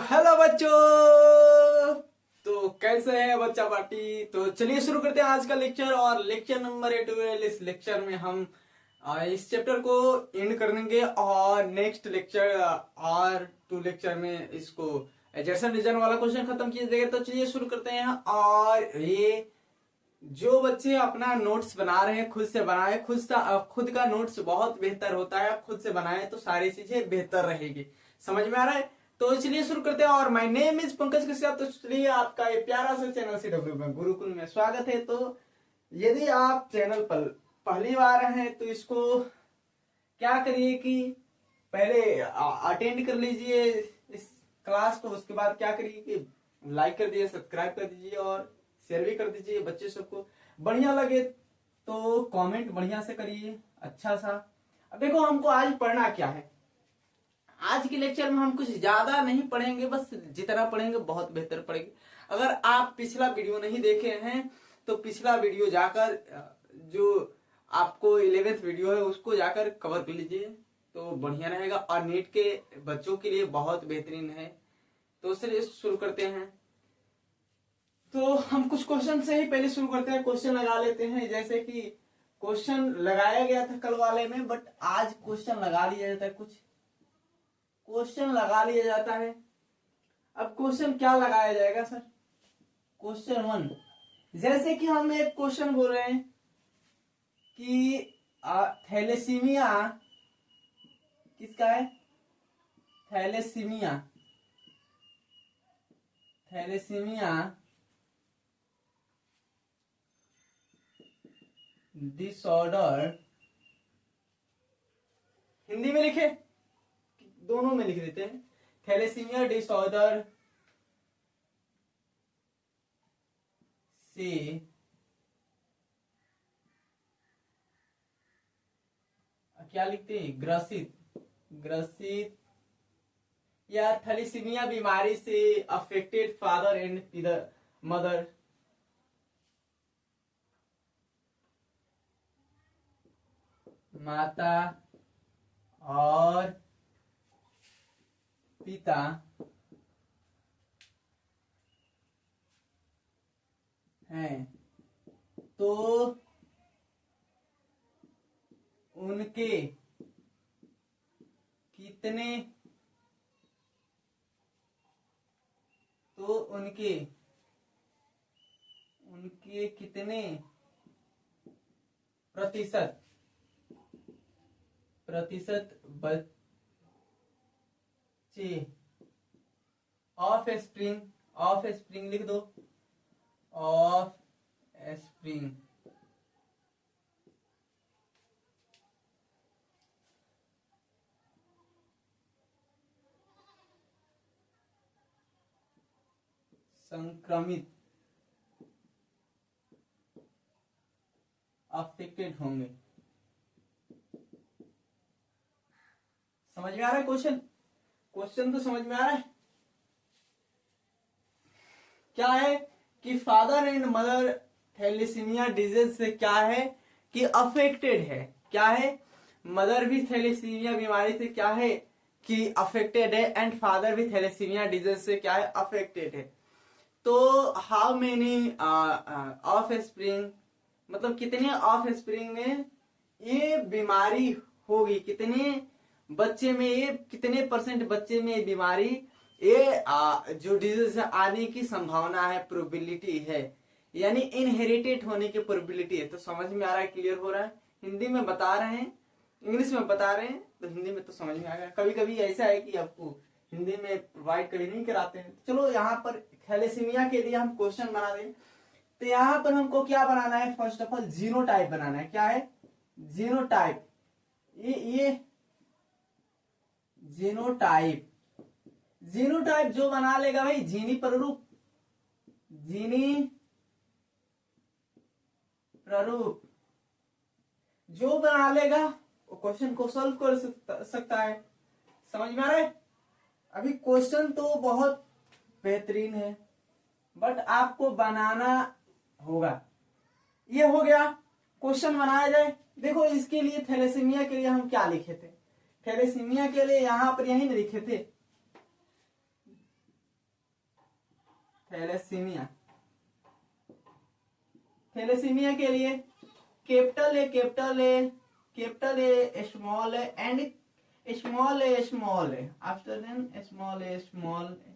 Hello बच्चों। तो कैसे है बच्चा पार्टी। तो चलिए शुरू करते हैं आज का लेक्चर। और लेक्चर नंबर 8 इस लेक्चर में हम इस चैप्टर को एंड करेंगे और नेक्स्ट लेक्चर और 2 लेक्चर में इसको एजर्सन रीजन वाला क्वेश्चन खत्म किया जाएगा। तो चलिए शुरू करते हैं। और ये जो बच्चे अपना नोट्स बना रहे हैं खुद से बनाए, खुद का नोट्स बहुत बेहतर होता है। खुद से बनाए तो सारी चीजें बेहतर रहेगी। समझ में आ रहा है। तो इसलिए शुरू करते हैं। और my name is Pankaj Kashyap. तो चलिए आपका ये प्यारा सा चैनल CW में गुरुकुल में स्वागत है। तो यदि आप चैनल पर पहली बार हैं तो इसको क्या करिए कि पहले अटेंड कर लीजिए इस क्लास को। उसके बाद क्या करिए कि लाइक कर दीजिए, सब्सक्राइब कर दीजिए और शेयर भी कर दीजिए। बच्चे सबको बढ़िया लगे तो कमेंट बढ़िया से करिए अच्छा सा। अब देखो हमको आज पढ़ना क्या है। आज के लेक्चर में हम कुछ ज्यादा नहीं पढ़ेंगे, बस जितना पढ़ेंगे बहुत बेहतर पढ़ेंगे। अगर आप पिछला वीडियो नहीं देखे हैं तो पिछला वीडियो जाकर जो आपको 11th वीडियो है उसको जाकर कवर कर लीजिए तो बढ़िया रहेगा। और नीट के बच्चों के लिए बहुत बेहतरीन है। तो चलिए शुरू करते हैं। तो हम कुछ क्वेश्चन से ही पहले शुरू करते हैं। क्वेश्चन लगा लेते हैं। जैसे कि क्वेश्चन लगाया गया था कल वाले में, बट आज क्वेश्चन लगा लिया जाता है। कुछ क्वेश्चन लगा लिया जाता है। अब क्वेश्चन क्या लगाया जाएगा सर? क्वेश्चन 1, जैसे कि हम एक क्वेश्चन बोल रहे हैं कि थैलेसीमिया किसका है? थैलेसीमिया डिसऑर्डर हिंदी में लिखे, दोनों में लिख देते हैं। थैलेसीमिया डिसऑर्डर से क्या लिखते हैं? ग्रसित या थैलेसीमिया बीमारी से अफेक्टेड फादर एंड मदर। माता और पिता हैं तो उनके कितने प्रतिशत बच्चे ऑफ स्प्रिंग लिख दो। ऑफ स्प्रिंग संक्रमित अफेक्टेड होंगे। समझ में आ रहा है क्वेश्चन तो समझ में आ रहा है। क्या है कि father and mother thalassemia disease से क्या है कि अफेक्टेड है। क्या है? मदर भी थैलेसीमिया बीमारी से क्या है कि अफेक्टेड है एंड फादर भी थैलेसीमिया डिजीज से क्या है? अफेक्टेड है। तो हाउ मेनी ऑफ स्प्रिंग मतलब कितने ऑफ स्प्रिंग में ये बीमारी होगी, कितने बच्चे में, ये कितने % बच्चे में ये बीमारी, ये जो डिजीज आने की संभावना है, प्रोबेबिलिटी है, यानी इनहेरिटेड होने की प्रोबेबिलिटी है। तो समझ में आ रहा है, क्लियर हो रहा है। हिंदी में बता रहे हैं, इंग्लिश में बता रहे हैं तो हिंदी में तो समझ में आ गया। कभी कभी ऐसा है कि आपको हिंदी में प्रोवाइड कभी नहीं कराते हैं। चलो यहाँ पर थैलेसीमिया के लिए हम क्वेश्चन बना दें। तो यहाँ पर हमको क्या बनाना है? फर्स्ट ऑफ ऑल जीनोटाइप बनाना है। क्या है? जीनोटाइप। ये जीनोटाइप जो बना लेगा भाई, जीनी प्रारूप जो बना लेगा वो क्वेश्चन को सॉल्व कर सकता है। समझ में आ रहा है। अभी क्वेश्चन तो बहुत बेहतरीन है बट आपको बनाना होगा। ये हो गया, क्वेश्चन बनाया जाए। देखो इसके लिए थैलेसीमिया के लिए हम क्या लिखे थे? थैलेसीमिया के लिए यहां पर यही लिखे थे थैलेसीमिया। थैलेसीमिया के लिए capital A capital A capital A small A and small A small A after then small A small A.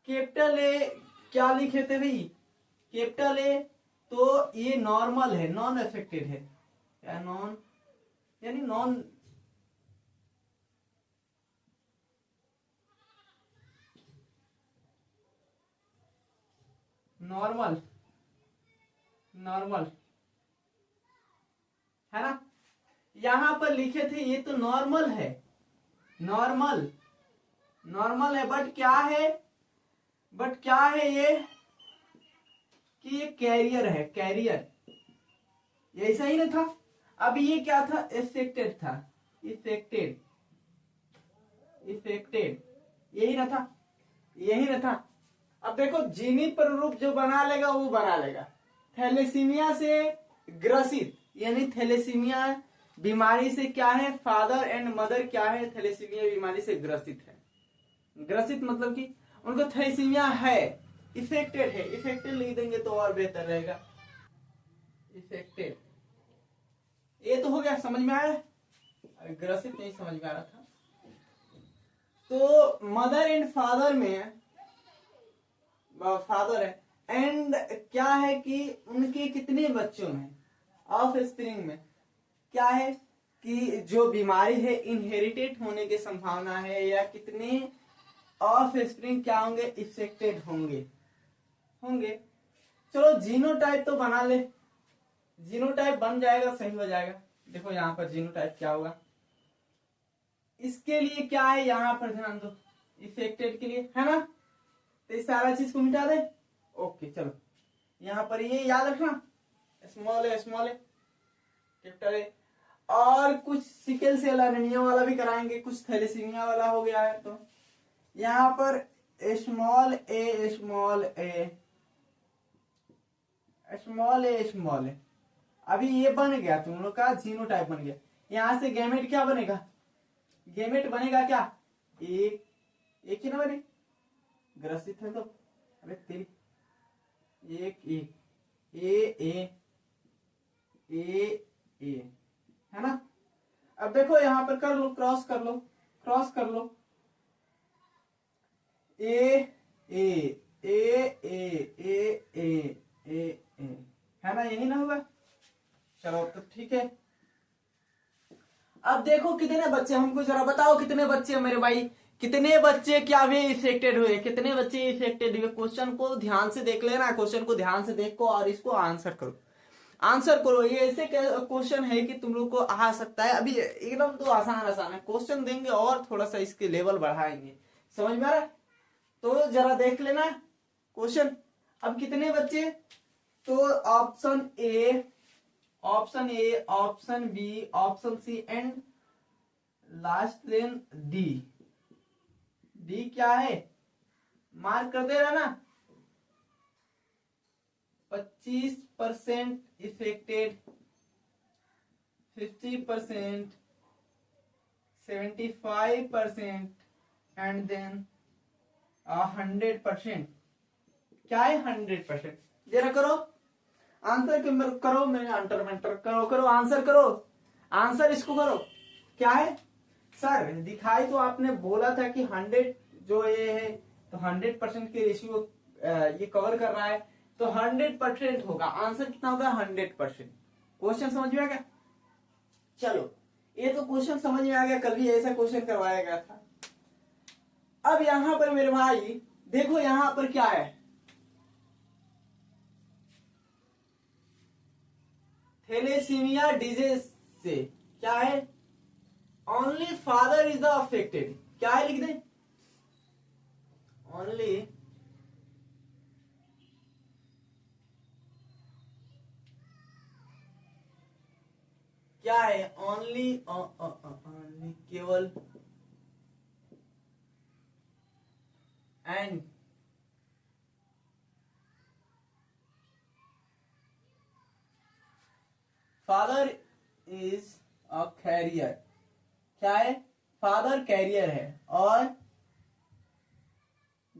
Capital A क्या लिखे थे भाई? कैपिटल ए तो ये नॉर्मल है, नॉन अफेक्टेड है। क्या नॉन यानी नॉन नॉर्मल नॉर्मल है ना। यहां पर लिखे थे ये तो नॉर्मल है, नॉर्मल नॉर्मल है, बट क्या है, बट क्या है ये कि ये कैरियर है, कैरियर। ऐसा ही ना था। अब ये क्या था? इफेक्टेड था, इफेक्टेड इफेक्टेड, यही ना था, यही ना था। अब देखो जीनी प्रारूप जो बना लेगा वो बना लेगा। थैलेसीमिया से ग्रसित यानी थैलेसीमिया बीमारी से क्या है, फादर एंड मदर क्या है, थैलेसीमिया बीमारी से ग्रसित है। ग्रसित मतलब कि उनको थैलेसीमिया है, इफेक्टेड है। इफेक्टेड लिख देंगे तो और बेहतर रहेगा। इफेक्टेड ये तो हो गया, समझ में आया। ग्रसित नहीं समझ में आ रहा था। तो मदर एंड फादर में फादर है एंड क्या है कि उनके कितने बच्चों में ऑफ स्प्रिंग में क्या है कि जो बीमारी है इनहेरिटेड होने की संभावना है, या कितने ऑफ स्प्रिंग क्या होंगे, इफेक्टेड होंगे होंगे। चलो जीनोटाइप तो बना ले, जीनोटाइप बन जाएगा, सही हो जाएगा। देखो यहाँ पर जीनोटाइप क्या होगा, इसके लिए क्या है यहाँ पर ध्यान दो, इफेक्टेड के लिए है ना। तो इस सारा चीज को मिटा दे। ओके चलो यहाँ पर ये याद रखना, स्मॉल है कैपिटल है। और कुछ सिकल सेल एनीमिया वाला भी कराएंगे, कुछ थैलेसीमिया वाला हो गया है। तो यहाँ पर small A small A small A small ए, अभी ये बन गया तुम लोग का जीनोटाइप बन गया। यहां से गैमेट क्या बनेगा, गैमेट बनेगा क्या, एक ही ना बने, ग्रसित है तो अरे तेरी एक ए है ना। अब देखो यहां पर कर लो, क्रॉस कर लो, क्रॉस कर लो, ए है ना, यही ना होगा। चलो तो ठीक है। अब देखो कितने बच्चे, हमको जरा बताओ कितने बच्चे मेरे भाई, कितने बच्चे क्या हुए, इफेक्टेड हुए, कितने बच्चे इफेक्टेड हुए। क्वेश्चन को ध्यान से देख लेना, क्वेश्चन को ध्यान से देखो और इसको आंसर करो, आंसर करो। ये ऐसे क्वेश्चन है कि तुम लोग को आ सकता है। अभी एकदम तो आसान आसान है, क्वेश्चन देंगे और थोड़ा सा इसके लेवल बढ़ाएंगे। समझ में आ रहा है? तो जरा देख लेना क्वेश्चन। अब कितने बच्चे, तो option A, option B, option C and last then D. D क्या है, मार्क कर दे रहा ना। 25% इफेक्टेड, 50%, 75% एंड देन 100%। क्या है 100%? जरा करो आंसर करो, मेरे अंटर करो आंसर करो, आंसर इसको करो। क्या है सर, दिखाई तो आपने बोला था कि 100 जो ये है तो 100% के रेशियो ये कवर कर रहा है, तो 100% होगा। आंसर कितना होगा, 100%। क्वेश्चन समझ में आ गया? चलो ये तो क्वेश्चन समझ में आ गया, कल भी ऐसा क्वेश्चन करवाया गया था। अब यहां पर मेरे भाई देखो, यहां पर क्या है, थैलेसीमिया डिजीज से क्या है, only father is the affected. क्या है लिख दे, ओनली क्या है, ओनली केवल and father is a carrier. क्या है, फादर कैरियर है और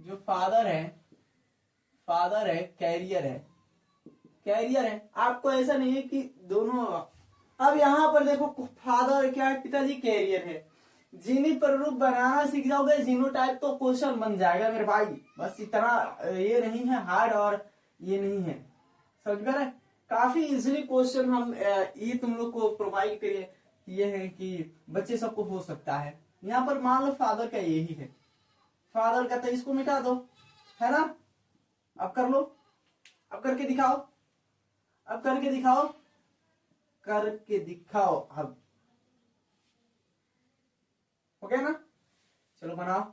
जो फादर है कैरियर है, कैरियर है। आपको ऐसा नहीं है कि दोनों, अब यहाँ पर देखो फादर क्या है, पिताजी कैरियर है, जीनी प्रारूप बनाना सीख जाओगे, जीनोटाइप तो क्वेश्चन बन जाएगा मेरे भाई। बस इतना ये नहीं है हार्ड और ये नहीं है, समझ में रहे। काफी इजीली क्वेश्चन हम ये तुम लोग को प्रोवाइड करिए, ये है कि बच्चे सबको हो सकता है। यहाँ पर मान लो फादर का यही है, फादर का तो इसको मिटा दो, है ना। अब कर लो, अब करके दिखाओ, अब करके दिखाओ, करके दिखाओ। अब हो गया ना, चलो बनाओ।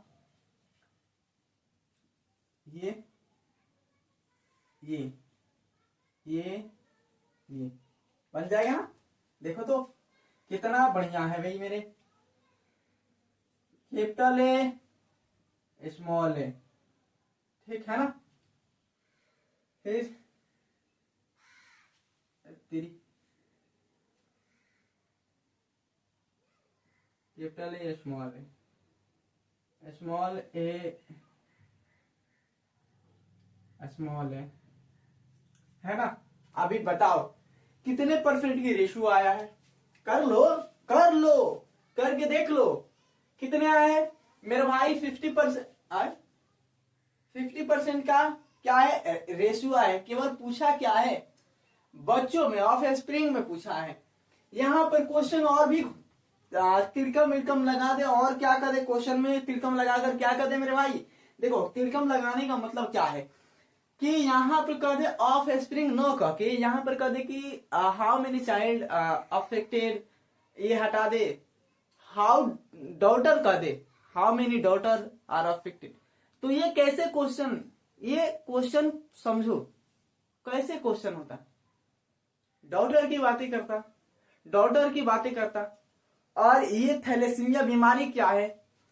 ये ये ये ये बन जाएगा ना, देखो तो कितना बढ़िया है भाई मेरे। कैपिटल ए स्मॉल ए, ठीक है ना। फिर तेरी capital A small A, small A small है ना। अभी बताओ कितने परसेंट की रेशियो आया है, कर लो, कर लो, करके देख लो कितने आए हैं मेरे भाई। 50% आए, 50% का क्या है रेशियो आए, केवल पूछा क्या है बच्चों में, ऑफ स्प्रिंग में पूछा है। यहाँ पर क्वेश्चन और भी तिरकम विरकम लगा दे, और क्या कर दे क्वेश्चन में तिरकम लगाकर क्या कर दे मेरे भाई। देखो तिरकम लगाने का मतलब क्या है कि यहाँ पर कर दे ऑफ स्प्रिंग नो कह के, यहाँ पर कर दे कि हाउ मेनी चाइल्ड अफेक्टेड, ये हटा दे हाउ डॉटर कर दे, how many daughter are affected. तो ये कैसे क्वेश्चन, ये क्वेश्चन समझो कैसे क्वेश्चन होता, डॉटर की बातें करता, डॉटर की बातें करता। और ये थैलेसीमिया बीमारी क्या है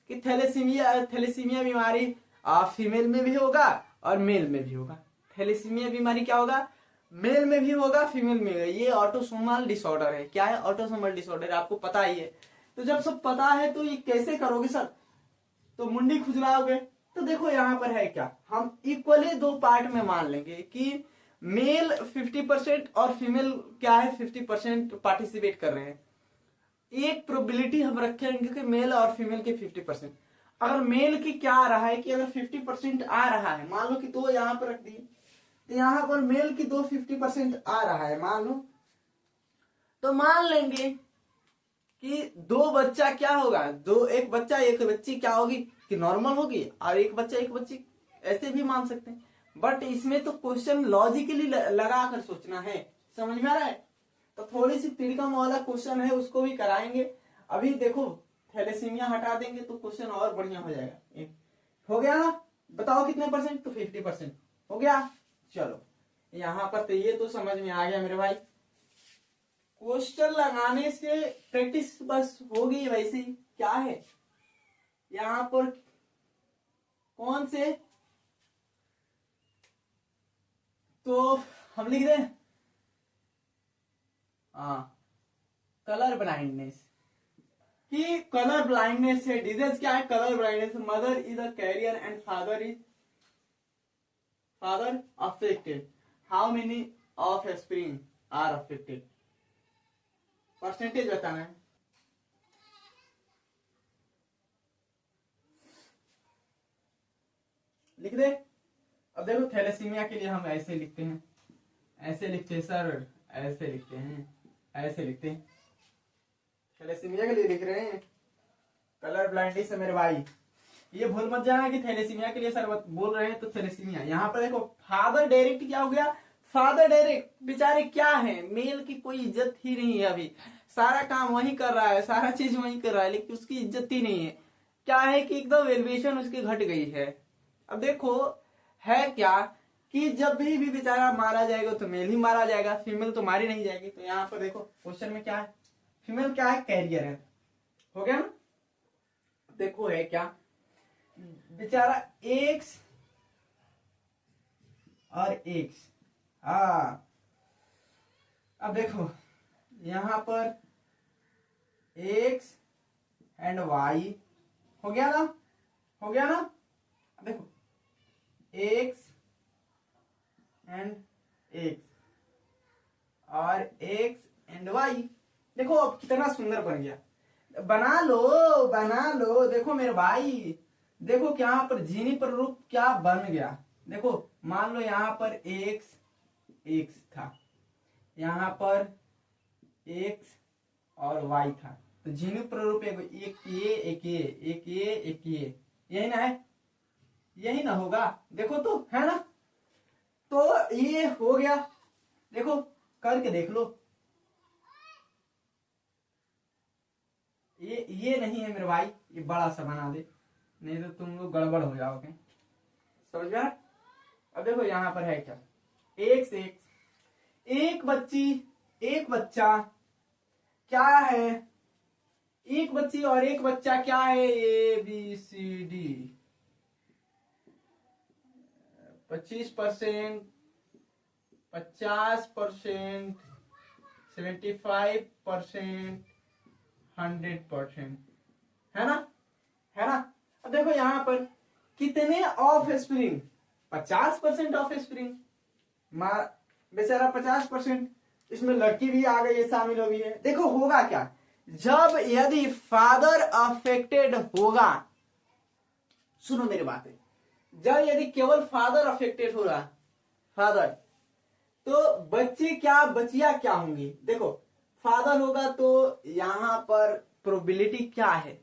कि थैलेसीमिया बीमारी फीमेल में भी होगा और मेल में भी होगा। थैलेसीमिया बीमारी क्या होगा, मेल में भी होगा फीमेल में होगा। ये ऑटोसोमल डिसऑर्डर है। क्या है, ऑटोसोमल डिसऑर्डर, आपको पता ही है। तो जब सब पता है तो ये कैसे करोगे सर, तो मुंडी खुजलाओगे। तो देखो यहाँ पर है क्या, हम इक्वली दो पार्ट में मान लेंगे कि मेल 50% और फीमेल क्या है 50% पार्टिसिपेट कर रहे हैं। एक प्रोबेबिलिटी हम रखेंगे कि मेल और फीमेल के 50%। अगर मेल की क्या आ रहा है कि अगर 50% आ रहा है, मान लो कि दो यहाँ पर रख दिए, तो यहाँ पर मेल की दो 50% आ रहा है मान लो, तो मान लेंगे कि दो बच्चा क्या होगा, दो एक बच्चा एक बच्ची क्या होगी कि नॉर्मल होगी, और एक बच्चा एक बच्ची, ऐसे भी मान सकते हैं। बट इसमें तो क्वेश्चन लॉजिकली लगा कर सोचना है, समझ में आ रहा है। तो थोड़ी सी तिरकम वाला क्वेश्चन है, उसको भी कराएंगे। अभी देखो थैलेसीमिया हटा देंगे तो क्वेश्चन और बढ़िया हो जाएगा। हो गया ना, बताओ कितने परसेंट, तो 50% हो गया। चलो यहाँ पर तो ये तो समझ में आ गया मेरे भाई। क्वेश्चन लगाने से प्रैक्टिस बस होगी, वैसे क्या है यहाँ पर कौन से, तो हम लिख दें कलर ब्लाइंडनेस, कि कलर ब्लाइंडनेस है। डिजीज क्या है, colour blindness. Mother is a carrier and father affected, how many offspring are affected, percentage बताना है। लिख दे। अब देखो थैलेसीमिया के लिए हम ऐसे लिखते हैं, ऐसे लिखते हैं सर, ऐसे लिखते हैं, ऐसे लिखते हैं। थैलेसीमिया के लिए लिख रहे हैं, कलर ब्लाइंडनेस है मेरे भाई। ये भूल मत जाना कि थैलेसीमिया के लिए सर बोल रहे हैं तो थैलेसीमिया। यहाँ पर देखो फादर डायरेक्ट क्या हो गया, फादर डायरेक्ट बेचारे क्या है, मेल की कोई इज्जत ही नहीं है। अभी सारा काम वही कर रहा है, सारा चीज वही कर रहा है, लेकिन उसकी इज्जत ही नहीं है। क्या है कि एकदम एलिवेशन उसकी घट गई है। अब देखो है क्या कि जब भी बेचारा मारा जाएगा तो मेल ही मारा जाएगा, फीमेल तो मारी नहीं जाएगी। तो यहाँ पर देखो क्वेश्चन में क्या है, फीमेल क्या है, कैरियर है। हो गया ना। देखो है क्या, बेचारा एक्स और एक्स, अब देखो यहां पर एक्स एंड वाई, हो गया ना, हो गया ना। देखो एक्स एंड एक्स और एक्स एंड वाई। देखो अब कितना सुंदर बन गया। बना लो देखो मेरे भाई, देखो क्या यहाँ पर जीनी प्रारूप क्या बन गया। देखो मान लो यहाँ पर एक्स एक्स था, यहाँ पर एक्स और वाई था, तो जीनी प्रारूप एक ये एक ये एक ये एक ये, यही ना है, यही ना होगा। देखो तो है ना, तो ये हो गया। देखो करके देख लो, ये नहीं है मेरे भाई, ये बड़ा सा बना दे, नहीं तो तुम लोग गड़बड़ हो जाओगे। समझ में? अब देखो यहाँ पर है क्या, एक्स एक्स, एक बच्ची एक बच्चा क्या है, एक बच्ची और एक बच्चा क्या है, ABCD 25%, 50%, 75%, 100%, है ना, है ना। अब देखो यहाँ पर कितने ऑफ स्प्रिंग, 50% ऑफ स्प्रिंग, बेचारा 50%, इसमें लड़की भी आ गई है, शामिल हो गई है। देखो होगा क्या, जब यदि फादर अफेक्टेड होगा, सुनो मेरी बातें, जब यदि केवल फादर अफेक्टेड हो रहा, फादर, तो बच्चे क्या बचिया क्या होंगी। देखो फादर होगा तो यहां पर प्रोबेबिलिटी क्या है,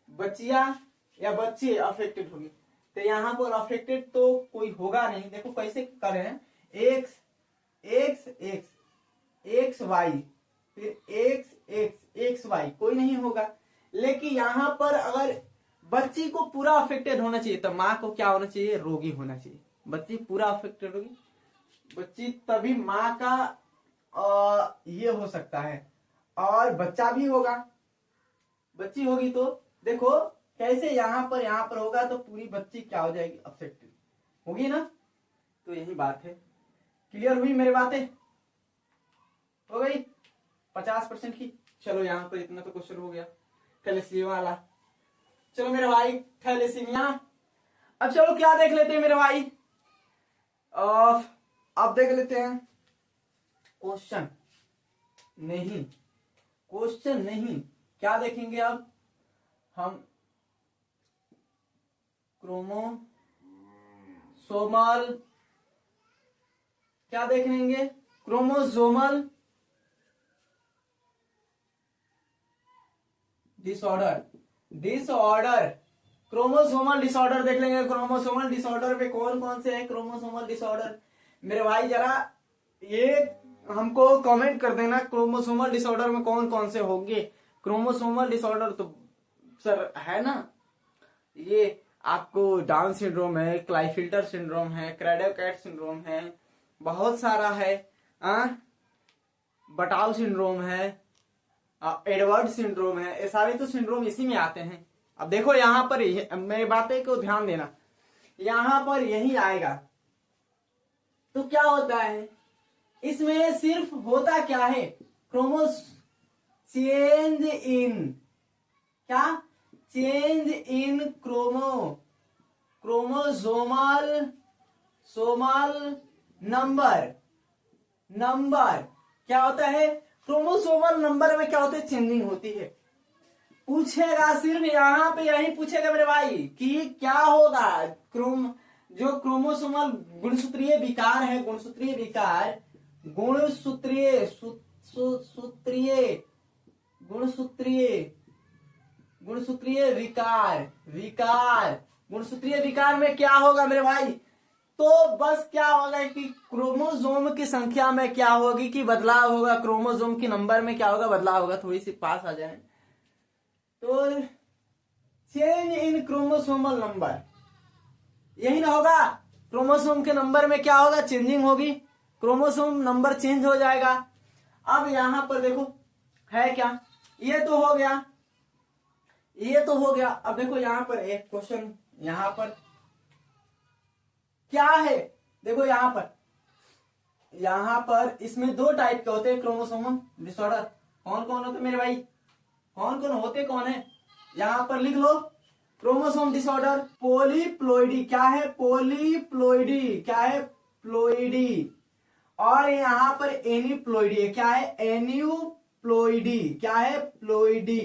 बचिया या बच्चे अफेक्टेड होगी, तो यहां पर अफेक्टेड तो कोई होगा नहीं। देखो कैसे करें, X X X X Y, फिर एक्स एक्स एक्स वाई, कोई नहीं होगा। लेकिन यहां पर अगर बच्ची को पूरा अफेक्टेड होना चाहिए, तो माँ को क्या होना चाहिए, रोगी होना चाहिए। बच्ची पूरा अफेक्टेड होगी, बच्ची तभी माँ का ये हो सकता है, और बच्चा भी होगा, बच्ची होगी तो देखो कैसे यहाँ पर होगा, तो पूरी बच्ची क्या हो जाएगी, अफेक्टेड होगी ना। तो यही बात है, क्लियर हुई मेरी बातें, हो गई 50% की। चलो यहाँ पर इतना तो क्वेश्चन हो गया थैलेसीमिया वाला। चलो मेरे भाई थैलेसीमिया, अब चलो क्या देख लेते हैं मेरे भाई, अब देख लेते हैं क्वेश्चन नहीं, क्वेश्चन नहीं, क्या देखेंगे अब हम, क्रोमोसोमल, क्या देख लेंगे, chromosomal disorder, disorder, chromosomal disorder देख लेंगे। क्रोमोसोमल डिसऑर्डर पे कौन कौन से है क्रोमोसोमल डिसऑर्डर, मेरे भाई जरा ये हमको कमेंट कर देना, क्रोमोसोमल डिसऑर्डर में कौन कौन से होंगे। क्रोमोसोमल डिसऑर्डर तो सर है ना, ये आपको डाउन सिंड्रोम है, क्लाइफिल्टर सिंड्रोम है, क्रेडोकैट सिंड्रोम है, बहुत सारा है, बटाउ सिंड्रोम है, एडवर्ड सिंड्रोम है, ये सारे तो सिंड्रोम इसी में आते हैं। अब देखो यहाँ पर मेरी बातें को ध्यान देना, यहाँ पर यही आएगा, तो क्या होता है इसमें, सिर्फ होता क्या है, क्रोमोस चेंज इन, क्या change in chromosomal number, number क्या होता है, क्रोमोसोमल नंबर में क्या होता है, चेंजिंग होती है। पूछेगा सिर्फ यहाँ पे यही पूछेगा मेरे भाई कि क्या होगा, जो क्रोमोसोमल गुणसूत्रीय विकार है, गुणसूत्रीय विकार, गुणसूत्रीय गुणसूत्रीय विकार, गुणसूत्रीय विकार में क्या होगा मेरे भाई, तो बस क्या होगा कि क्रोमोसोम की संख्या में क्या होगी कि बदलाव होगा, क्रोमोसोम की नंबर में क्या होगा, बदलाव होगा। थोड़ी सी पास आ जाए तो चेंज इन क्रोमोसोमल नंबर, यही ना होगा, क्रोमोसोम के नंबर में क्या होगा, चेंजिंग होगी, क्रोमोसोम नंबर चेंज हो जाएगा। अब यहां पर देखो है क्या, ये तो हो गया, ये तो हो गया। अब देखो यहाँ पर एक क्वेश्चन, यहाँ पर क्या है, देखो यहाँ पर इसमें दो टाइप के होते हैं क्रोमोसोमल डिसऑर्डर। कौन कौन होते मेरे भाई, कौन कौन होते, कौन है, यहाँ पर लिख लो, क्रोमोसोम डिसऑर्डर, पॉलीप्लोइडी, क्या है पॉलीप्लोइडी, क्या है प्लोइडी, और यहाँ पर एनीप्लोइडी है, क्या है एन्यूप्लोइडी, क्या है प्लोइडी।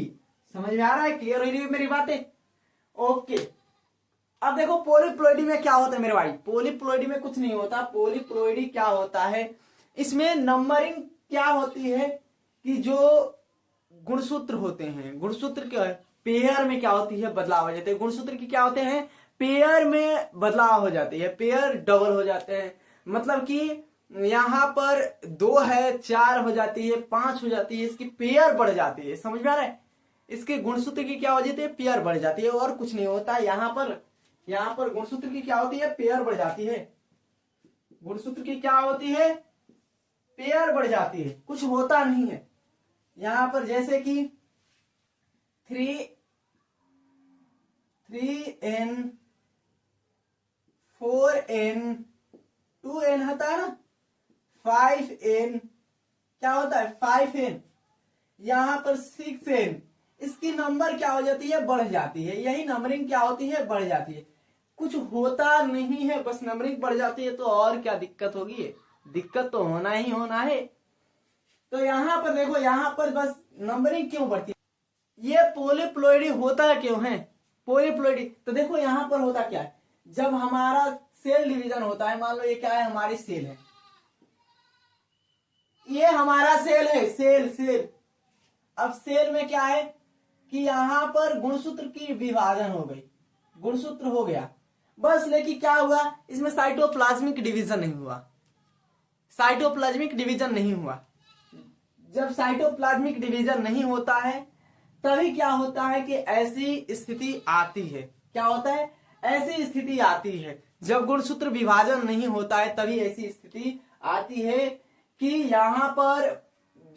समझ में आ रहा है, क्लियर हो रही है मेरी बातें? ओके, अब देखो पॉलीप्लोइडी में क्या होता है मेरे भाई, पॉलीप्लोइडी में कुछ नहीं होता। पॉलीप्लोइडी क्या होता है, इसमें नंबरिंग क्या होती है कि जो गुणसूत्र होते हैं, गुणसूत्र क्या है, पेयर में क्या होती है, बदलाव हो जाते हैं। गुणसूत्र की क्या होते हैं, पेयर में बदलाव हो जाती है, पेयर डबल हो जाते हैं। मतलब कि यहाँ पर 2 है, 4 हो जाती है, 5 हो जाती है, इसकी पेयर बढ़ जाती है। समझ में आ रहा है, इसके गुणसूत्र की क्या हो जाती है, पेयर बढ़ जाती है, और कुछ नहीं होता। यहाँ पर गुणसूत्र की क्या होती है, पेयर बढ़ जाती है। गुणसूत्र की क्या होती है, पेयर बढ़ जाती है, कुछ होता नहीं है। यहां पर जैसे कि 3n 4n 2n होता है ना, 5n क्या होता है 5n, यहां पर 6n, इसकी नंबर क्या हो जाती है, बढ़ जाती है। यही नंबरिंग क्या होती है, बढ़ जाती है। कुछ होता नहीं है, बस नंबरिंग बढ़ जाती है। तो और क्या दिक्कत होगी, दिक्कत तो होना ही होना है। तो यहां पर देखो, यहां पर बस नंबरिंग क्यों बढ़ती है, ये पॉलीप्लोइडी होता क्यों है, पॉलीप्लोइडी। तो देखो यहां पर होता क्या है, जब हमारा सेल डिवीजन होता है, मान लो ये क्या है, हमारी सेल है, ये हमारा सेल है, सेल। अब सेल में क्या है कि यहां पर गुणसूत्र की विभाजन हो गई, गुणसूत्र हो गया बस। लेकिन क्या हुआ, इसमें साइटोप्लाज्मिक डिवीजन नहीं हुआ, साइटोप्लाज्मिक डिवीजन नहीं हुआ। जब साइटोप्लाज्मिक डिवीजन नहीं होता है, तभी क्या होता है कि ऐसी स्थिति आती है। क्या होता है, ऐसी स्थिति आती है जब गुणसूत्र विभाजन नहीं होता है, तभी ऐसी स्थिति आती है कि यहाँ पर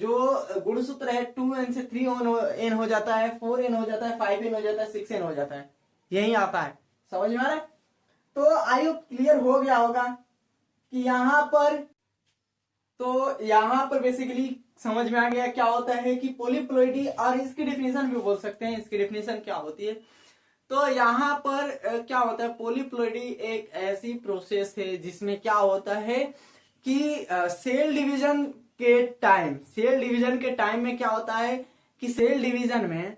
जो गुणसूत्र है 2n से 3n हो जाता है, 4n हो जाता है, 5n हो जाता है, 6n हो जाता है, यही आता है। समझ में आ रहा है? तो आई होप क्लियर हो गया होगा कि यहाँ पर, तो यहाँ पर बेसिकली समझ में आ गया क्या होता है कि पॉलीप्लोइडी, और इसकी डेफिनेशन भी बोल सकते हैं, इसकी डेफिनेशन क्या होती है। तो यहाँ पर क्या होता है, पॉलीप्लोइडी एक ऐसी प्रोसेस है जिसमें क्या होता है कि सेल डिवीजन के टाइम में क्या होता है कि सेल डिवीजन में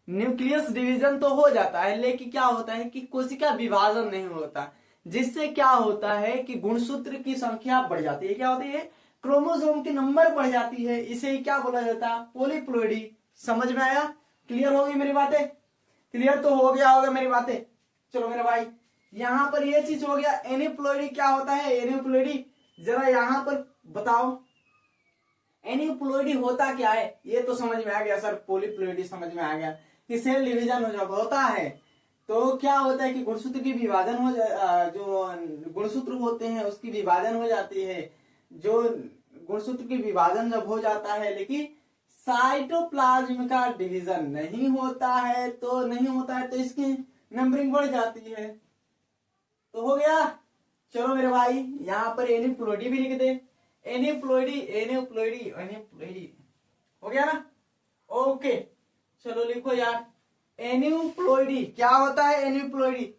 न्यूक्लियस डिवीजन तो हो जाता है, लेकिन क्या होता है कि कोशिका विभाजन नहीं होता, जिससे क्या होता है कि गुणसूत्र की संख्या बढ़ जाती है। क्या होती है, क्रोमोसोम की नंबर बढ़ जाती है, इसे क्या बोला जाता है, पॉलीप्लोइडी। समझ में आया, क्लियर हो गई मेरी बातें, क्लियर तो हो गया होगा मेरी बातें। चलो मेरे भाई, यहां पर ये चीज हो गया। एनीप्लोइडी क्या होता है, एनीप्लोइडी जरा यहां पर बताओ, एनीप्लोइडी होता क्या है, ये तो समझ में आ गया सर, पॉलीप्लोइडी समझ में आ गया कि सेल डिवीजन जब होता है तो क्या होता है कि गुणसूत्र की विभाजन हो जो गुणसूत्र होते हैं उसकी विभाजन हो जाती है। जो गुणसूत्र की विभाजन जब हो जाता है, लेकिन साइटोप्लाज्म का डिवीजन नहीं होता है, तो इसकी नंबरिंग बढ़ जाती है। तो हो गया। चलो मेरे भाई, यहाँ पर एनीप्लोइडी भी लिख दे, एनीप्लोइडी हो गया ना। ओके, चलो लिखो यार, एनीप्लोइडी क्या होता है, एनीप्लोइडी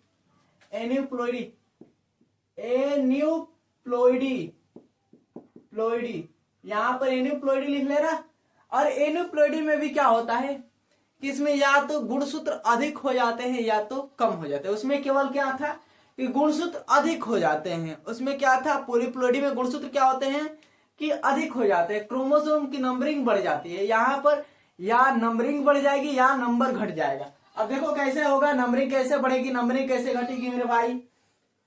यहाँ पर एनीप्लोइडी लिख लेना। और एनीप्लोइडी में भी क्या होता है कि इसमें या तो गुणसूत्र अधिक हो जाते हैं या तो कम हो जाते हैं। उसमें केवल क्या था कि गुणसूत्र अधिक हो जाते हैं, उसमें क्या था, पॉलीप्लोइडी में गुणसूत्र क्या होते हैं कि अधिक हो जाते हैं, क्रोमोसोम की नंबरिंग बढ़ जाती है। यहाँ पर या नंबरिंग बढ़ जाएगी या नंबर घट जाएगा। अब देखो कैसे होगा, नंबरिंग कैसे बढ़ेगी, नंबरिंग कैसे घटेगी मेरे भाई,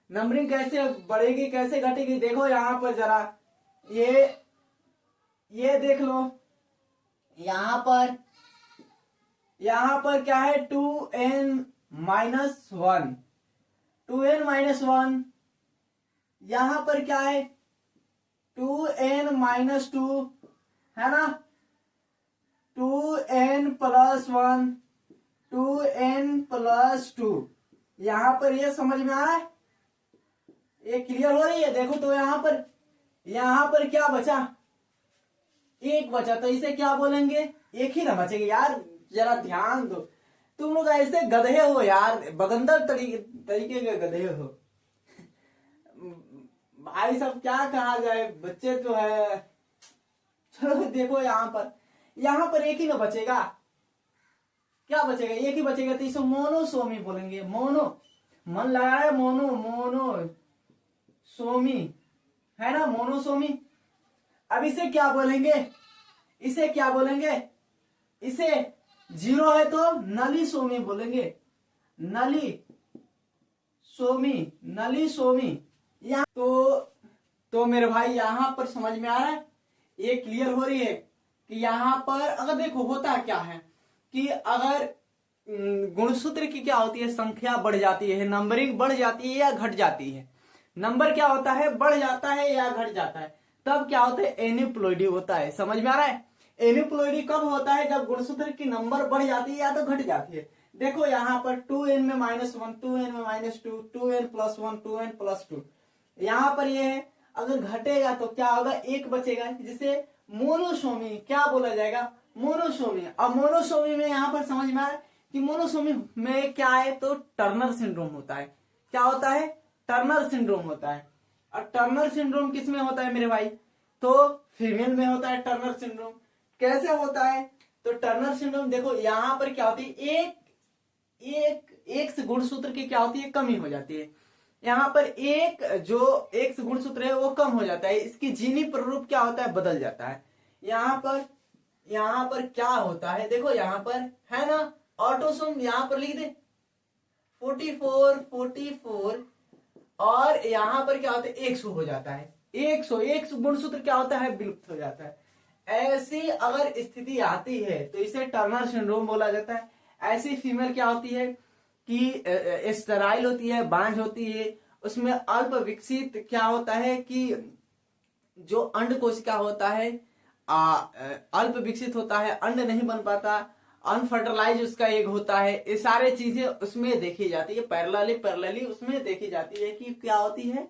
नंबरिंग कैसे बढ़ेगी कैसे घटेगी, देखो यहाँ पर जरा ये देख लो। यहाँ पर क्या है, 2n माइनस 1, यहाँ पर क्या है 2n माइनस 2 है ना, 2n प्लस 1, 2n प्लस 2। यहाँ पर ये समझ में आ रहा है, ये क्लियर हो रही है। देखो तो यहाँ पर क्या बचा, एक बचा, तो इसे क्या बोलेंगे, एक ही ना बचेगा यार, जरा ध्यान दो। तो तुम लोग ऐसे गधे हो यार, बगंदर तरीके के गधे हो भाई सब, क्या कहा जाए, बच्चे तो है। चलो देखो यहाँ पर एक ही ना बचेगा, क्या बचेगा, एक ही बचेगा, तो इसे मोनोसोमी बोलेंगे। मोनो, मन लगा है, मोनो मोनो सोमी, है ना, मोनोसोमी। अब इसे क्या बोलेंगे, इसे क्या बोलेंगे, इसे जीरो है तो नली सोमी बोलेंगे, नली सोमी, नली सोमी। यहाँ तो मेरे भाई यहाँ पर समझ में आ रहा है, ये क्लियर हो रही है कि यहाँ पर अगर देखो होता क्या है कि अगर गुणसूत्र की क्या होती है, संख्या बढ़ जाती है, नंबरिंग बढ़ जाती है या घट जाती है, नंबर क्या होता है, बढ़ जाता है या घट जाता है, तब क्या होता है, एनिप्लॉइडी होता है। समझ में आ रहा है, एनिप्लॉइडी कब होता है, जब गुणसूत्र की नंबर बढ़ जाती है या तो घट जाती है। देखो यहाँ पर 2n में -1, 2n में -2, 2n + 1, 2n + 2, यहाँ पर ये है। अगर घटेगा तो क्या होगा, एक बचेगा, जिसे मोनोसोमी क्या बोला जाएगा, मोनोसोमी। अब मोनोसोमी में यहाँ पर समझ में आया कि मोनोसोमी में क्या है, तो टर्नर सिंड्रोम होता है। क्या होता है, टर्नर सिंड्रोम होता है। और टर्नर सिंड्रोम किस में होता है मेरे भाई, तो फीमेल में होता है टर्नर सिंड्रोम। कैसे होता है, तो टर्नर सिंड्रोम देखो यहाँ पर क्या होती है, एक गुणसूत्र की क्या होती है, कमी हो जाती है। यहाँ पर एक गुणसूत्र है वो कम हो जाता है, इसकी जीनी प्ररूप क्या होता है, बदल जाता है। यहाँ पर क्या होता है, देखो यहाँ पर है ना, ऑटोसोम, यहाँ पर लिख दे 44 और यहाँ पर क्या होता है, 100 हो जाता है, 100 गुणसूत्र क्या होता है, विलुप्त हो जाता है। ऐसी अगर स्थिति आती है तो इसे टर्नर सिंड्रोम बोला जाता है। ऐसी फीमेल क्या होती है कि स्टेराइल होती है, बांझ होती है, उसमें अल्प विकसित क्या होता है कि जो अंड कोशिका होता है अल्प विकसित होता है, अंड नहीं बन पाता, अनफर्टिलाइज उसका एग होता है। ये सारे चीजें उसमें देखी जाती है, पैरेलली उसमें देखी जाती है कि क्या होती है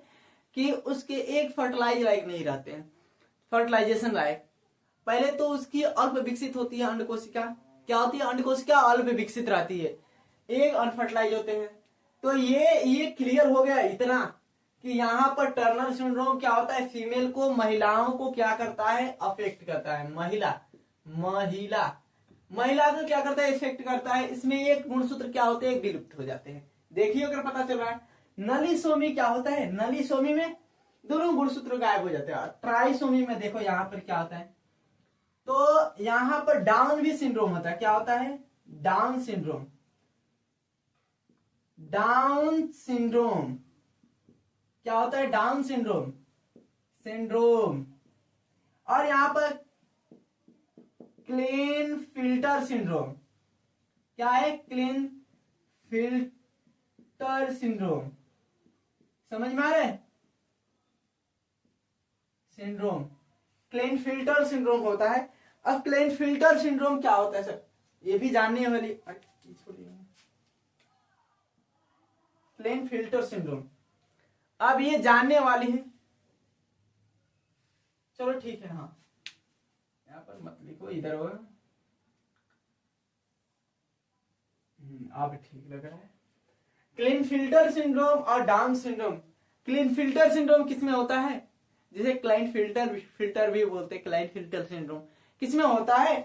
कि उसके एग फर्टिलाइज लायक नहीं रहते हैं, फर्टिलाइजेशन लायक। पहले तो उसकी अल्प विकसित होती है अंड कोशिका, क्या होती है, अंड कोशिका अल्प विकसित रहती है, एग अनफर्टिलाइज होते हैं। तो ये क्लियर हो गया इतना कि यहाँ पर टर्नर सिंड्रोम क्या होता है, फीमेल को, महिलाओं को क्या करता है, अफेक्ट करता है। महिला को क्या करता है, इफेक्ट करता है। इसमें एक गुणसूत्र क्या होते हैं, विलुप्त हो जाते हैं। देखिए अगर पता चल रहा है। नलीसोमी क्या होता है, नलीसोमी में दोनों गुणसूत्र गायब हो जाते हैं। ट्राइसोमी में देखो यहाँ पर क्या होता है, तो यहाँ पर डाउन भी सिंड्रोम होता है। क्या होता है, डाउन सिंड्रोम, डाउन सिंड्रोम क्या होता है, डाउन सिंड्रोम। और यहां पर क्लीन फिल्टर सिंड्रोम, क्या है, क्लीन फिल्टर सिंड्रोम, समझ में आ रहा है, सिंड्रोम, क्लीन फिल्टर सिंड्रोम होता है। अब क्लीन फिल्टर सिंड्रोम क्या होता है सर, ये भी जानने वाली, क्लीन फिल्टर सिंड्रोम अब ये जानने वाली है। चलो ठीक है, हाँ यहाँ पर मत लिखो, इधर हो, अब ठीक लग रहा है। क्लीन फिल्टर सिंड्रोम और down syndrome. Clean filter syndrome किसमें होता है, जिसे क्लाइंट फिल्टर भी बोलते हैं, क्लाइंट फिल्टर सिंड्रोम किसमें होता है,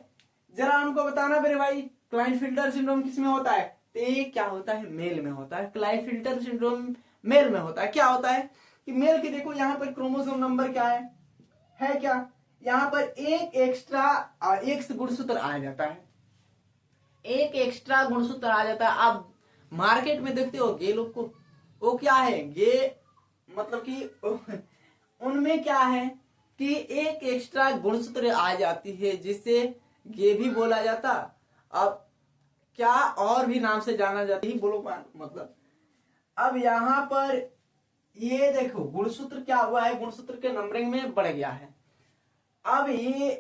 जरा हमको बताना मेरे भाई। क्लाइंट फिल्टर सिंड्रोम किसमें होता है, तो ये क्या होता है, मेल में होता है। क्लाइंट फिल्टर सिंड्रोम मेल में होता है। क्या होता है कि मेल की देखो यहाँ पर क्रोमोसोम नंबर क्या है क्या, यहाँ पर एक एक्स्ट्रा एक्स गुणसूत्र आ जाता है, एक एक्स्ट्रा गुणसूत्र आ जाता है। आप मार्केट में देखते हो गे लोग को, वो क्या है, गे मतलब कि उनमें क्या है कि एक एक्स्ट्रा गुणसूत्र आ जाती है, जिससे गे भी बोला जाता, अब क्या और भी नाम से जाना जाता ही बोलो मतलब। अब यहाँ पर ये देखो गुणसूत्र क्या हुआ है, गुणसूत्र के नंबरिंग में बढ़ गया है। अब ये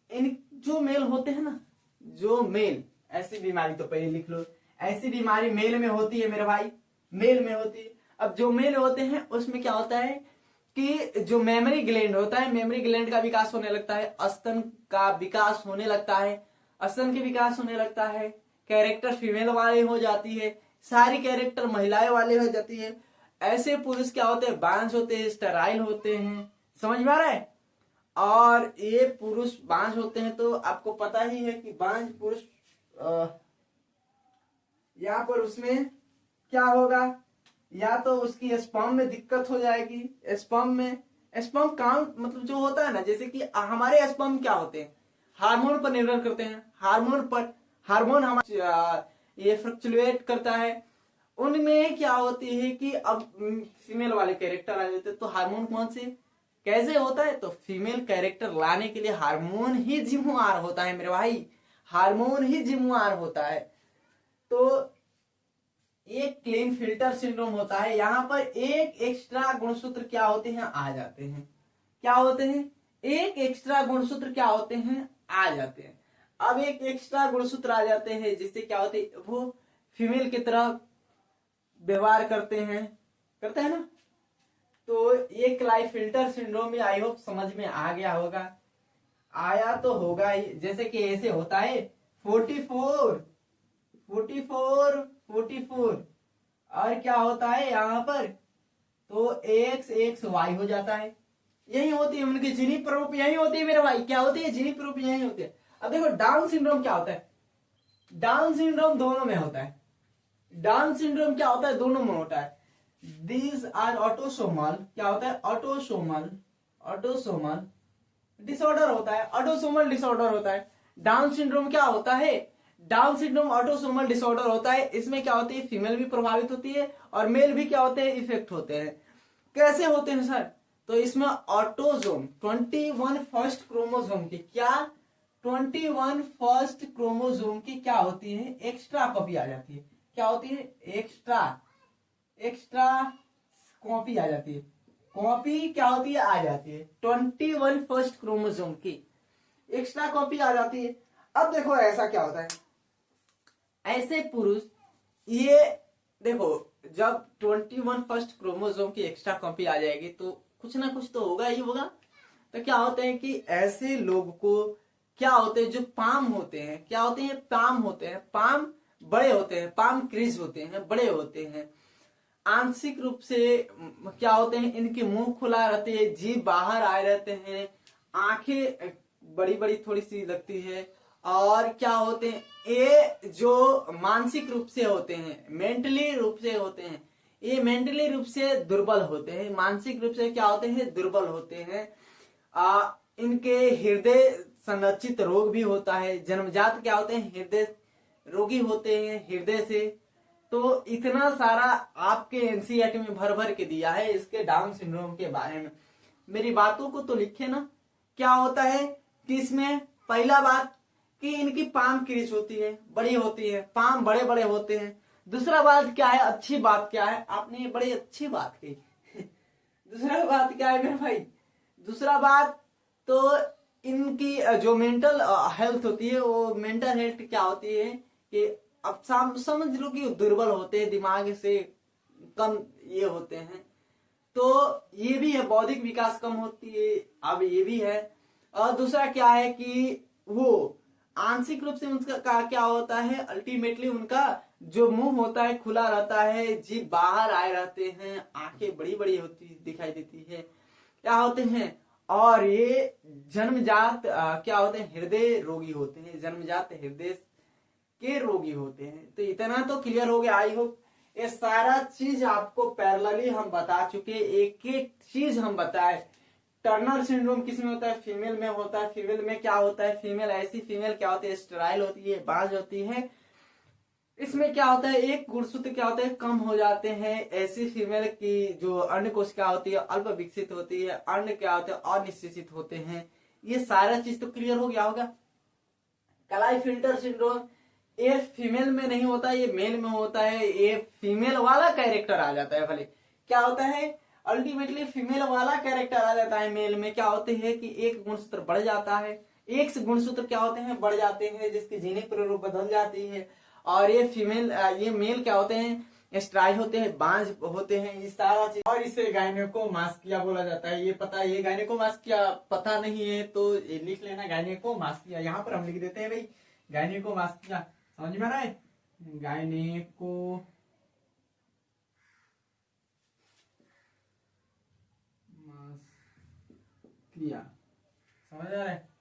इन जो मेल होते हैं ना, जो मेल, ऐसी बीमारी तो पहले लिख लो, ऐसी बीमारी मेल में होती है मेरे भाई, मेल में होती है। अब जो मेल होते हैं उसमें क्या होता है कि जो मेमोरी ग्लैंड होता है, मेमोरी ग्लैंड का विकास होने लगता है, स्तन का विकास होने लगता है, स्तन के विकास होने लगता है, कैरेक्टर फीमेल वाले हो जाती है, सारी कैरेक्टर महिलाएं वाले हो जाती है। ऐसे पुरुष क्या होते हैं, बांझ होते हैं, स्टेराइल होते हैं। समझ में आ रहा है? और ये पुरुष बांझ होते हैं तो आपको पता ही है कि बांझ पुरुष यहाँ पर उसमें क्या होगा, या तो उसकी स्पर्म में दिक्कत हो जाएगी। स्पर्म काउंट मतलब जो होता है ना, जैसे कि हमारे स्पर्म क्या होते हैं, हार्मोन पर निर्भर करते हैं। हार्मोन हमारे ये फ्लक्चुएट करता है। उनमें क्या होती है कि अब फीमेल वाले कैरेक्टर आ जाते हैं, तो हार्मोन कौन से कैसे होता है, तो फीमेल कैरेक्टर लाने के लिए हार्मोन ही जिम्मेवार होता है मेरे भाई, हार्मोन ही जिम्मेवार होता है। तो एक क्लीन फिल्टर सिंड्रोम होता है, यहाँ पर एक एक्स्ट्रा गुणसूत्र क्या होते हैं, आ जाते हैं। क्या होते हैं, एक एक्स्ट्रा गुणसूत्र क्या होते हैं, आ जाते हैं। अब एक एक्स्ट्रा गुणसूत्र आ जाते हैं जिससे क्या होते हैं, वो फीमेल की तरह व्यवहार करते हैं ना। तो ये क्लाई फिल्टर सिंड्रोम में आई होप समझ में आ गया होगा, आया तो होगा ही। जैसे कि ऐसे होता है 44 और क्या होता है यहाँ पर, तो XY हो जाता है। यही होती है उनकी जीनी प्ररूप, यही होती है मेरे भाई, क्या होती है, जीनी प्ररूप यही होती है। अब देखो डाउन सिंड्रोम क्या होता है, डाउन सिंड्रोम दोनों में होता है। डाउन सिंड्रोम क्या होता है, दोनों में होता है। दीज आर ऑटोसोमल, क्या होता है, ऑटोसोमल डिसऑर्डर होता है, ऑटोसोमल डिसऑर्डर होता है। डाउन सिंड्रोम क्या होता है, डाउन सिंड्रोम ऑटोसोमल डिसऑर्डर होता है। इसमें क्या होती है, फीमेल भी प्रभावित होती है और मेल भी क्या होते हैं, इफेक्ट होते हैं। कैसे होते हैं सर, तो इसमें ऑटोजोम 21 फर्स्ट क्रोमोजोम की क्या, 21 फर्स्ट क्रोमोजोम की क्या होती है, एक्स्ट्रा कॉपी आ जाती है। क्या होती है, एक्स्ट्रा कॉपी आ जाती है। कॉपी क्या होती है, आ जाती है 21 फर्स्ट क्रोमोजोम की एक्स्ट्रा कॉपी आ जाती है। अब देखो ऐसा क्या होता है, ऐसे पुरुष ये देखो जब 21 फर्स्ट क्रोमोसोम की एक्स्ट्रा कॉपी आ जाएगी तो कुछ ना कुछ तो होगा ही होगा। तो क्या होता है कि ऐसे लोग को क्या होते हैं, जो पाम होते हैं, क्या होते हैं, पाम होते हैं, पाम बड़े होते हैं, पाम क्रीज होते हैं, बड़े होते हैं। आंशिक रूप से क्या होते हैं, इनके मुंह खुला रहते हैं, जीभ बाहर आए रहते हैं, आंखें बड़ी बड़ी थोड़ी सी लगती है। और क्या होते हैं, ये जो मानसिक रूप से होते हैं, मेंटली रूप से होते हैं, ये मेंटली रूप से दुर्बल होते हैं, मानसिक रूप से क्या होते हैं, दुर्बल होते हैं। इनके हृदय संरचित रोग भी होता है, जन्मजात क्या होते हैं, हृदय रोगी होते हैं हृदय से। तो इतना सारा आपके एनसीईआरटी में भर भर के दिया है इसके डाउन सिंड्रोम के बारे में। मेरी बातों को तो लिखे ना। क्या होता है कि इसमें पहला बात कि इनकी पाम क्रीज होती है, बड़ी होती है, पाम बड़े बड़े होते हैं। दूसरा बात क्या है, अच्छी बात क्या है, आपने ये बड़ी अच्छी बात कही दूसरा बात क्या है मेरे भाई, दूसरा बात तो इनकी जो मेंटल हेल्थ होती है, वो मेंटल हेल्थ क्या होती है कि अब समझ लो कि दुर्बल होते हैं, दिमाग से कम ये होते हैं। तो ये भी है, बौद्धिक विकास कम होती है, अब ये भी है। और दूसरा क्या है कि वो आंशिक रूप से उनका क्या होता है, अल्टीमेटली उनका जो मुंह होता है खुला रहता है, जीभ बाहर आए रहते हैं, आंखें बड़ी बड़ी होती दिखाई देती है, क्या होते हैं। और ये जन्मजात क्या होते हैं, हृदय रोगी होते हैं, जन्मजात हृदय के रोगी होते हैं। तो इतना तो क्लियर हो गया। आई होप ये सारा चीज आपको पैरेलली हम बता चुके, एक एक चीज हम बताए। टर्नर सिंड्रोम किसमें होता है, फीमेल में होता है। फीमेल में क्या होता है, फीमेल ऐसी फीमेल क्या होती है, स्टेराइल होती है, बांझ होती है। इसमें क्या होता है, एक गुणसूत्र क्या होता है, कम हो जाते हैं। ऐसी फीमेल की जो अंड कोशिका होती है अल्प विकसित होती है, अंड क्या होते हैं अनिश्चित होते हैं। ये सारा चीज तो क्लियर हो गया होगा। कलाई फिल्टर सिंड्रोम ये फीमेल में नहीं होता, ये मेल में होता है। ये फीमेल वाला कैरेक्टर आ जाता है, भले क्या होता है, अल्टीमेटली फीमेल वाला कैरेक्टर आ जाता है। मेल में क्या होते हैं कि एक गुणसूत्र बढ़ जाता है, एक से गुणसूत्र क्या होते हैं, बढ़ जाते हैं, जिसकी जीनिक प्ररूप बदल जाती है। और ये फीमेल ये मेल क्या होते हैं, स्ट्राइल होते हैं, बांझ होते हैं, ये सारा चीज। और इसे गायनेकोमास्टिया बोला जाता है। ये पता, ये गायनेकोमास्टिया पता नहीं है तो ये लिख लेना, गायनेकोमास्टिया यहाँ पर हम लिख देते हैं भाई, गायनेकोमास्टिया। समझ में आ रहा है? गायनेको क्रिया, समझ आ रहा है?